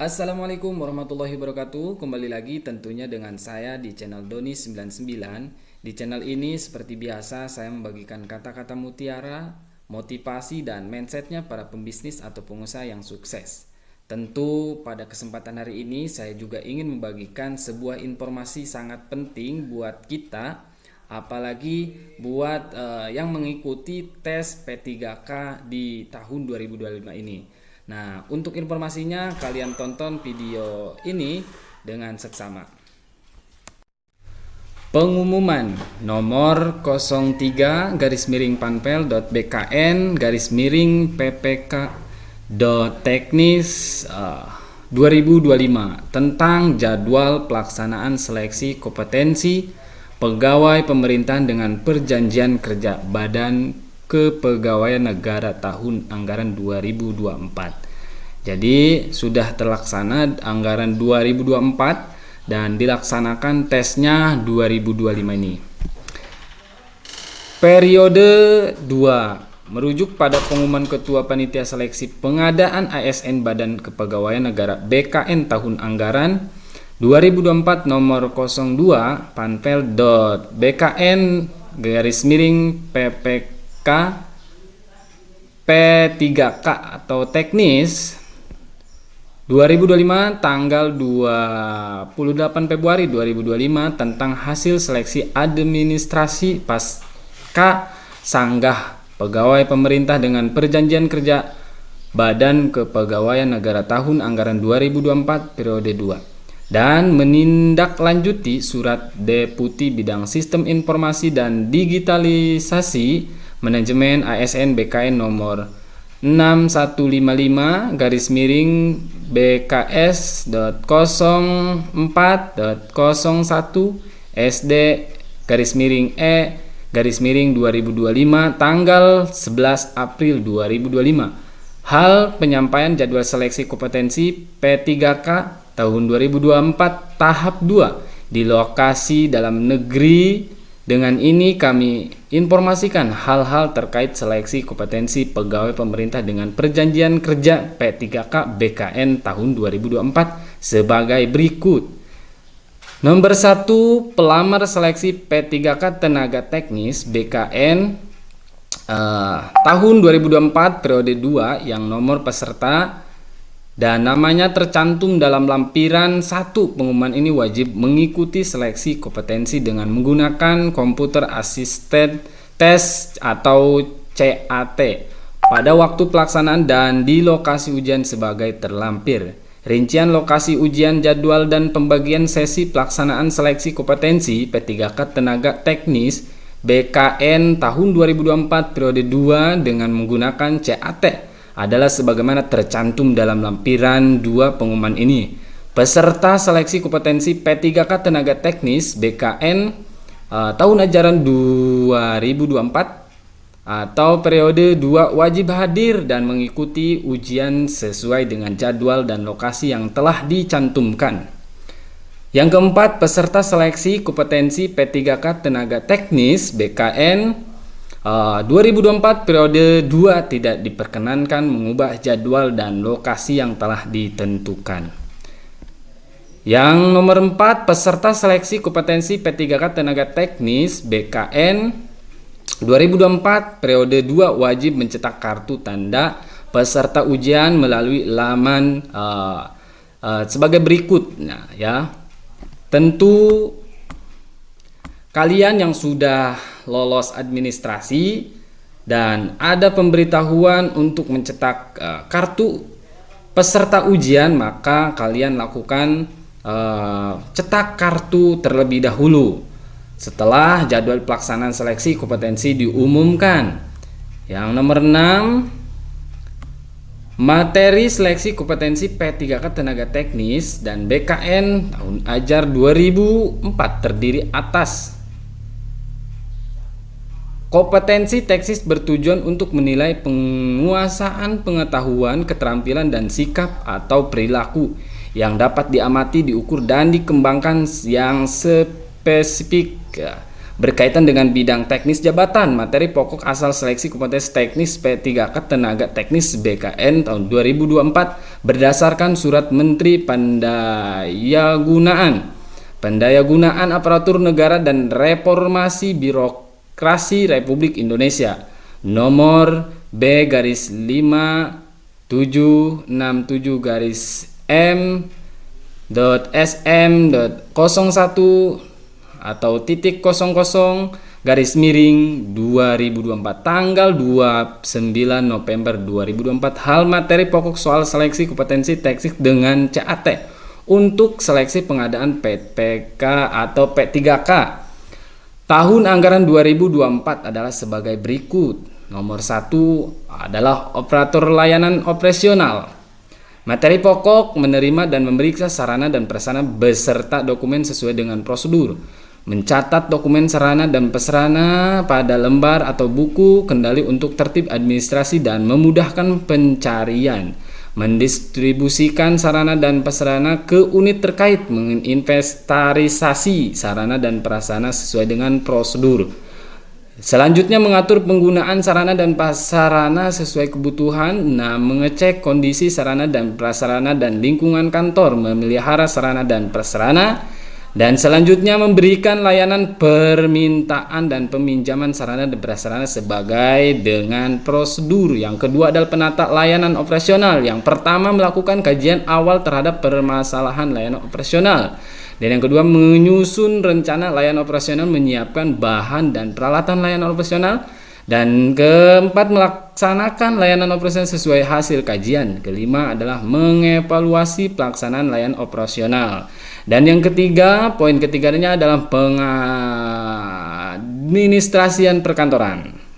Assalamualaikum warahmatullahi wabarakatuh. Kembali lagi tentunya dengan saya di channel Doni99. Di channel ini seperti biasa saya membagikan kata-kata mutiara, motivasi dan mindsetnya para pembisnis atau pengusaha yang sukses. Tentu pada kesempatan hari ini saya juga ingin membagikan sebuah informasi sangat penting buat kita, apalagi buat yang mengikuti tes P3K di tahun 2025 ini. Nah, untuk informasinya kalian tonton video ini dengan seksama. Pengumuman nomor 03-panpel.bkn-ppk.teknis 2025 tentang jadwal pelaksanaan seleksi kompetensi pegawai pemerintahan dengan perjanjian kerja Badan Kepegawaian Negara tahun anggaran 2024. Jadi sudah terlaksana anggaran 2024 dan dilaksanakan tesnya 2025 ini. Periode 2 merujuk pada pengumuman Ketua Panitia Seleksi Pengadaan ASN Badan Kepegawaian Negara BKN tahun anggaran 2024 nomor 02 panpel.bkn-ppk P3K atau teknis 2025 tanggal 28 Februari 2025 tentang hasil seleksi administrasi pasca sanggah pegawai pemerintah dengan perjanjian kerja Badan Kepegawaian Negara tahun anggaran 2024 periode 2 dan menindaklanjuti surat Deputi Bidang Sistem Informasi dan Digitalisasi Manajemen ASN BKN nomor 6155-BKS.04.01 SD-E-2025 tanggal 11 April 2025. Hal penyampaian jadwal seleksi kompetensi P3K tahun 2024 tahap 2 di lokasi dalam negeri. Dengan ini kami informasikan hal-hal terkait seleksi kompetensi pegawai pemerintah dengan perjanjian kerja P3K BKN tahun 2024 sebagai berikut. Nomor 1, pelamar seleksi P3K tenaga teknis BKN tahun 2024 periode 2 yang nomor peserta dan namanya tercantum dalam lampiran 1. Pengumuman ini wajib mengikuti seleksi kompetensi dengan menggunakan komputer assisted test atau CAT pada waktu pelaksanaan dan di lokasi ujian sebagai terlampir. Rincian lokasi ujian, jadwal dan pembagian sesi pelaksanaan seleksi kompetensi P3K tenaga teknis BKN tahun 2024 periode 2 dengan menggunakan CAT adalah sebagaimana tercantum dalam lampiran 2 pengumuman ini. Peserta seleksi kompetensi P3K tenaga teknis BKN tahun ajaran 2024 atau periode 2 wajib hadir dan mengikuti ujian sesuai dengan jadwal dan lokasi yang telah dicantumkan. Yang keempat, peserta seleksi kompetensi P3K tenaga teknis BKN 2024 periode 2 tidak diperkenankan mengubah jadwal dan lokasi yang telah ditentukan. Yang nomor 4, peserta seleksi kompetensi P3K tenaga teknis BKN 2024 periode 2 wajib mencetak kartu tanda peserta ujian melalui laman sebagai berikut. Nah, ya. Tentu kalian yang sudah lolos administrasi dan ada pemberitahuan untuk mencetak kartu peserta ujian, maka kalian lakukan cetak kartu terlebih dahulu setelah jadwal pelaksanaan seleksi kompetensi diumumkan. Yang nomor 6, materi seleksi kompetensi P3K tenaga teknis dan BKN tahun ajar 2004 terdiri atas kompetensi teknis bertujuan untuk menilai penguasaan pengetahuan, keterampilan dan sikap atau perilaku yang dapat diamati, diukur dan dikembangkan yang spesifik berkaitan dengan bidang teknis jabatan. Materi pokok asal seleksi kompetensi teknis P3K tenaga teknis BKN tahun 2024 berdasarkan Surat Menteri Pendayagunaan Aparatur Negara dan Reformasi Birokrasi Republik Indonesia nomor B-5/M.SM.01 atau /00/2024 tanggal 29 November 2024. Hal materi pokok soal seleksi kompetensi teknik dengan CAT untuk seleksi pengadaan PPK atau P3K tahun anggaran 2024 adalah sebagai berikut. Nomor 1 adalah operator layanan operasional. Materi pokok menerima dan memeriksa sarana dan prasarana beserta dokumen sesuai dengan prosedur, mencatat dokumen sarana dan prasarana pada lembar atau buku kendali untuk tertib administrasi dan memudahkan pencarian, mendistribusikan sarana dan prasarana ke unit terkait, menginventarisasi sarana dan prasarana sesuai dengan prosedur. Selanjutnya mengatur penggunaan sarana dan prasarana sesuai kebutuhan, mengecek kondisi sarana dan prasarana dan lingkungan kantor, memelihara sarana dan prasarana, dan selanjutnya memberikan layanan permintaan dan peminjaman sarana dan prasarana sebagai dengan prosedur. Yang kedua adalah penata layanan operasional. Yang pertama melakukan kajian awal terhadap permasalahan layanan operasional. Dan yang kedua menyusun rencana layanan operasional, menyiapkan bahan dan peralatan layanan operasional. Dan keempat melaksanakan layanan operasional sesuai hasil kajian. Kelima adalah mengevaluasi pelaksanaan layanan operasional. Dan yang ketiga, poin ketiganya adalah pengadministrasian perkantoran.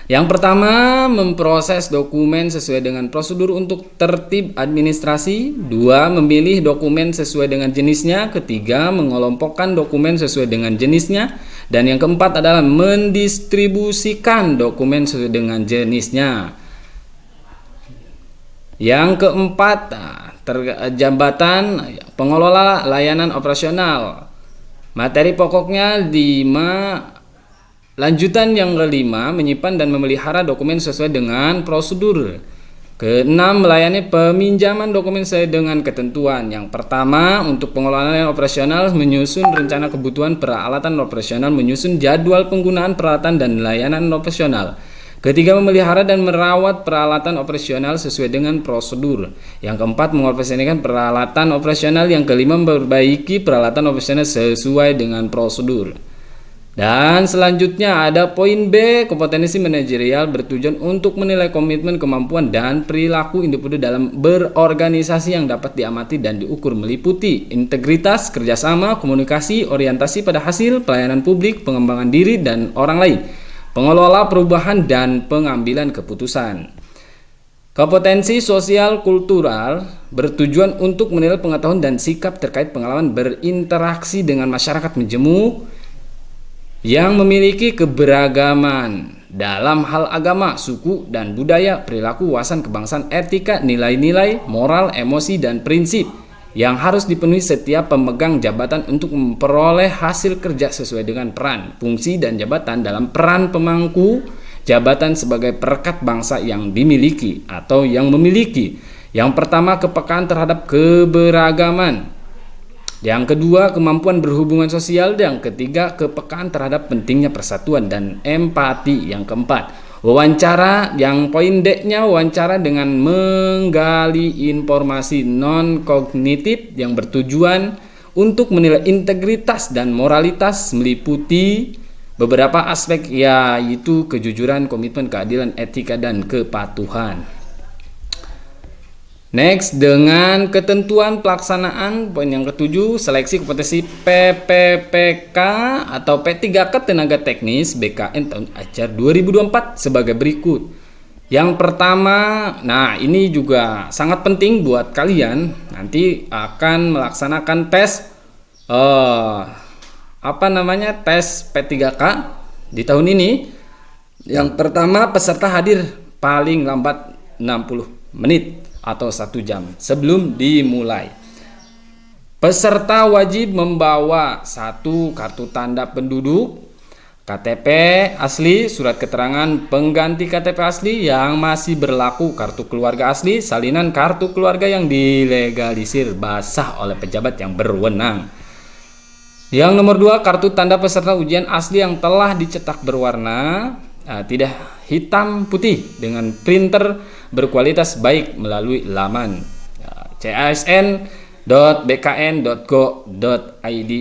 Yang pertama, memproses dokumen sesuai dengan prosedur untuk tertib administrasi. Dua, memilih dokumen sesuai dengan jenisnya. Ketiga, mengelompokkan dokumen sesuai dengan jenisnya. Dan yang keempat adalah mendistribusikan dokumen sesuai dengan jenisnya. Yang keempat, jabatan pengelola layanan operasional. Materi pokoknya 5. Lanjutan yang kelima, menyimpan dan memelihara dokumen sesuai dengan prosedur. Keenam, melayani peminjaman dokumen sesuai dengan ketentuan. Yang pertama, untuk pengelolaan layanan operasional, menyusun rencana kebutuhan peralatan operasional, menyusun jadwal penggunaan peralatan dan layanan operasional. Ketiga, memelihara dan merawat peralatan operasional sesuai dengan prosedur. Yang keempat, mengoperasikan peralatan operasional. Yang kelima, memperbaiki peralatan operasional sesuai dengan prosedur. Dan selanjutnya ada poin B, kompetensi manajerial bertujuan untuk menilai komitmen, kemampuan, dan perilaku individu dalam berorganisasi yang dapat diamati dan diukur, meliputi integritas, kerjasama, komunikasi, orientasi pada hasil, pelayanan publik, pengembangan diri dan orang lain, pengelola perubahan, dan pengambilan keputusan. Kompetensi sosial kultural bertujuan untuk menilai pengetahuan dan sikap terkait pengalaman berinteraksi dengan masyarakat majemuk yang memiliki keberagaman dalam hal agama, suku, dan budaya, perilaku, wawasan kebangsaan, etika, nilai-nilai, moral, emosi, dan prinsip yang harus dipenuhi setiap pemegang jabatan untuk memperoleh hasil kerja sesuai dengan peran, fungsi, dan jabatan dalam peran pemangku jabatan sebagai perekat bangsa yang dimiliki atau yang memiliki. Yang pertama, kepekaan terhadap keberagaman. Yang kedua, kemampuan berhubungan sosial. Yang ketiga, kepekaan terhadap pentingnya persatuan dan empati. Yang keempat, wawancara. Yang poin D-nya, wawancara dengan menggali informasi non-kognitif yang bertujuan untuk menilai integritas dan moralitas, meliputi beberapa aspek yaitu kejujuran, komitmen, keadilan, etika, dan kepatuhan. Next, dengan ketentuan pelaksanaan, poin yang ketujuh, seleksi kompetensi PPPK atau P3K tenaga teknis BKN tahun ajar 2024 sebagai berikut. Yang pertama, nah ini juga sangat penting buat kalian, nanti akan melaksanakan tes tes P3K di tahun ini. Yang pertama, peserta hadir paling lambat 60 menit atau 1 jam sebelum dimulai. Peserta wajib membawa 1 kartu tanda penduduk, KTP asli, surat keterangan pengganti KTP asli yang masih berlaku, kartu keluarga asli, salinan kartu keluarga yang dilegalisir basah oleh pejabat yang berwenang. Yang nomor 2, kartu tanda peserta ujian asli yang telah dicetak berwarna, tidak hitam putih dengan printer berkualitas baik melalui laman casn.bkn.go.id.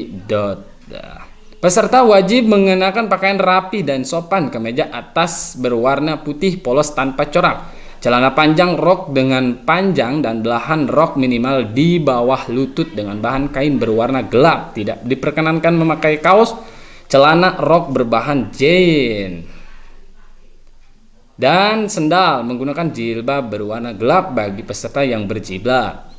Peserta wajib mengenakan pakaian rapi dan sopan, kemeja atas berwarna putih polos tanpa corak, celana panjang rok dengan panjang dan belahan rok minimal di bawah lutut dengan bahan kain berwarna gelap. Tidak diperkenankan memakai kaos, celana rok berbahan jean, dan sendal menggunakan jilbab berwarna gelap bagi peserta yang berjilbab.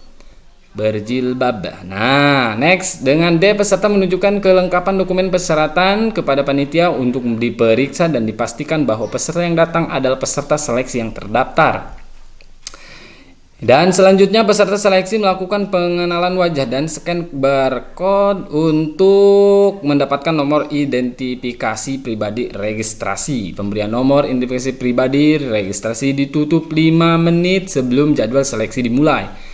Nah, next, dengan D, peserta menunjukkan kelengkapan dokumen persyaratan kepada panitia untuk diperiksa dan dipastikan bahwa peserta yang datang adalah peserta seleksi yang terdaftar. Dan selanjutnya, peserta seleksi melakukan pengenalan wajah dan scan barcode untuk mendapatkan nomor identifikasi pribadi registrasi. Pemberian nomor identifikasi pribadi registrasi ditutup 5 menit sebelum jadwal seleksi dimulai.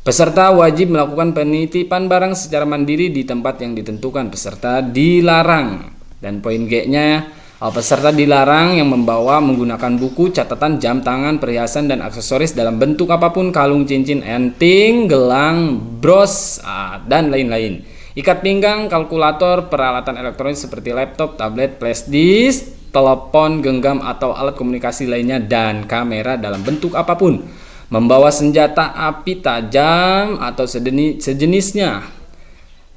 Peserta wajib melakukan penitipan barang secara mandiri di tempat yang ditentukan. Peserta dilarang, dan poin G-nya, peserta dilarang yang membawa menggunakan buku, catatan, jam tangan, perhiasan, dan aksesoris dalam bentuk apapun, kalung, cincin, anting, gelang, bros, dan lain-lain. Ikat pinggang, kalkulator, peralatan elektronik seperti laptop, tablet, flash disk, telepon genggam atau alat komunikasi lainnya, dan kamera dalam bentuk apapun. Membawa senjata api tajam atau sejenisnya.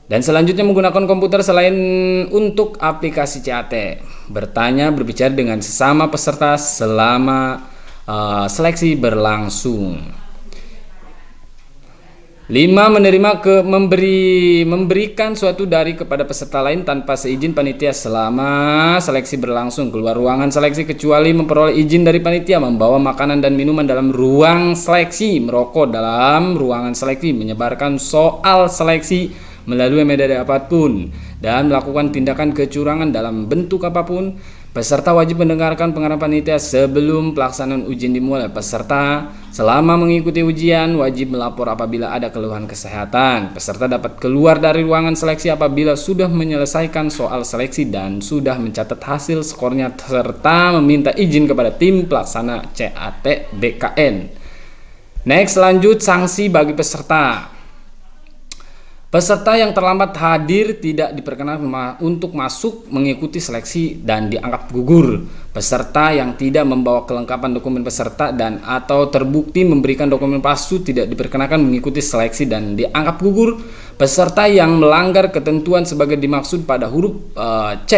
Dan selanjutnya, menggunakan komputer selain untuk aplikasi CAT. Berbicara dengan sesama peserta selama seleksi berlangsung. 5. Memberikan suatu dari kepada peserta lain tanpa seizin panitia selama seleksi berlangsung. Keluar ruangan seleksi kecuali memperoleh izin dari panitia. Membawa makanan dan minuman dalam ruang seleksi. Merokok dalam ruangan seleksi. Menyebarkan soal seleksi melalui media apapun. Dan melakukan tindakan kecurangan dalam bentuk apapun. Peserta wajib mendengarkan pengarahan panitia sebelum pelaksanaan ujian dimulai. Peserta selama mengikuti ujian wajib melapor apabila ada keluhan kesehatan. Peserta dapat keluar dari ruangan seleksi apabila sudah menyelesaikan soal seleksi dan sudah mencatat hasil skornya serta meminta izin kepada tim pelaksana CAT BKN. Next, lanjut sanksi bagi peserta. Peserta yang terlambat hadir tidak diperkenankan untuk masuk mengikuti seleksi dan dianggap gugur. Peserta yang tidak membawa kelengkapan dokumen peserta dan atau terbukti memberikan dokumen palsu tidak diperkenankan mengikuti seleksi dan dianggap gugur. Peserta yang melanggar ketentuan sebagai dimaksud pada huruf C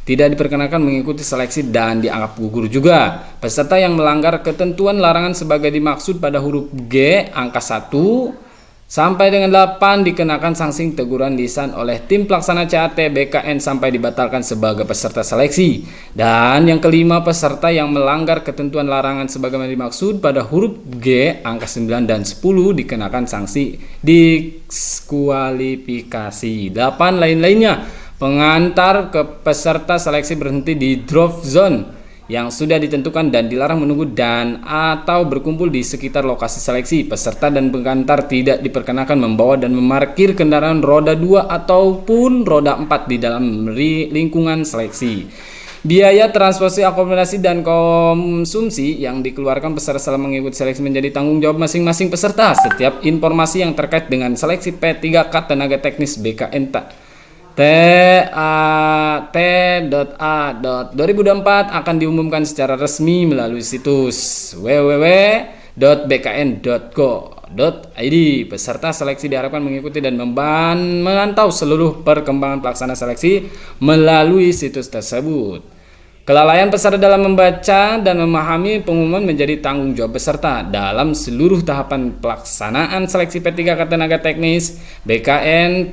tidak diperkenankan mengikuti seleksi dan dianggap gugur juga. Peserta yang melanggar ketentuan larangan sebagai dimaksud pada huruf G angka 1 sampai dengan 8 dikenakan sanksi teguran lisan oleh tim pelaksana CAT BKN sampai dibatalkan sebagai peserta seleksi. Dan yang kelima, peserta yang melanggar ketentuan larangan sebagaimana dimaksud pada huruf G angka 9 dan 10 dikenakan sanksi diskualifikasi. 8 lain-lainnya, pengantar ke peserta seleksi berhenti di drop zone yang sudah ditentukan dan dilarang menunggu dan atau berkumpul di sekitar lokasi seleksi. Peserta dan pengantar tidak diperkenakan membawa dan memarkir kendaraan roda 2 ataupun roda 4 di dalam lingkungan seleksi. Biaya transportasi, akomodasi, dan konsumsi yang dikeluarkan peserta selama mengikuti seleksi menjadi tanggung jawab masing-masing peserta. Setiap informasi yang terkait dengan seleksi P3K Tenaga Teknis BKN T.A.2024 akan diumumkan secara resmi melalui situs www.bkn.go.id. Peserta seleksi diharapkan mengikuti dan memantau seluruh perkembangan pelaksanaan seleksi melalui situs tersebut. Kelalaian peserta dalam membaca dan memahami pengumuman menjadi tanggung jawab peserta dalam seluruh tahapan pelaksanaan seleksi P3K Tenaga Teknis BKN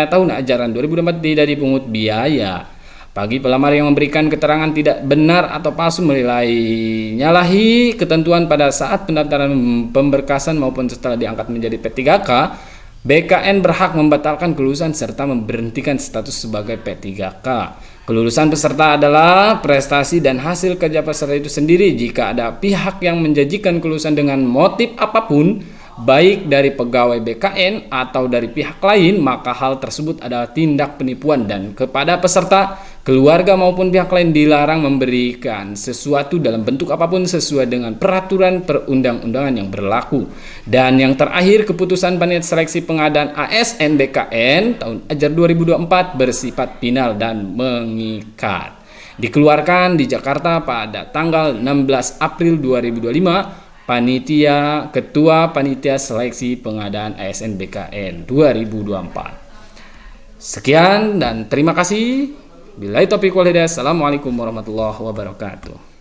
tahun ajaran 2024 tidak dipungut biaya. Bagi pelamar yang memberikan keterangan tidak benar atau palsu menyalahi ketentuan pada saat pendaftaran pemberkasan maupun setelah diangkat menjadi P3K, BKN berhak membatalkan kelulusan serta memberhentikan status sebagai P3K. Kelulusan peserta adalah prestasi dan hasil kerja peserta itu sendiri. Jika ada pihak yang menjanjikan kelulusan dengan motif apapun, baik dari pegawai BKN atau dari pihak lain, maka hal tersebut adalah tindak penipuan dan kepada peserta, keluarga maupun pihak lain dilarang memberikan sesuatu dalam bentuk apapun sesuai dengan peraturan perundang-undangan yang berlaku. Dan yang terakhir, keputusan Panitia Seleksi Pengadaan ASN BKN tahun ajar 2024 bersifat final dan mengikat. Dikeluarkan di Jakarta pada tanggal 16 April 2025. Ketua Panitia Seleksi Pengadaan ASN BKN 2024. Sekian dan terima kasih. Billahi taufiq wal hidayah. Assalamualaikum warahmatullahi wabarakatuh.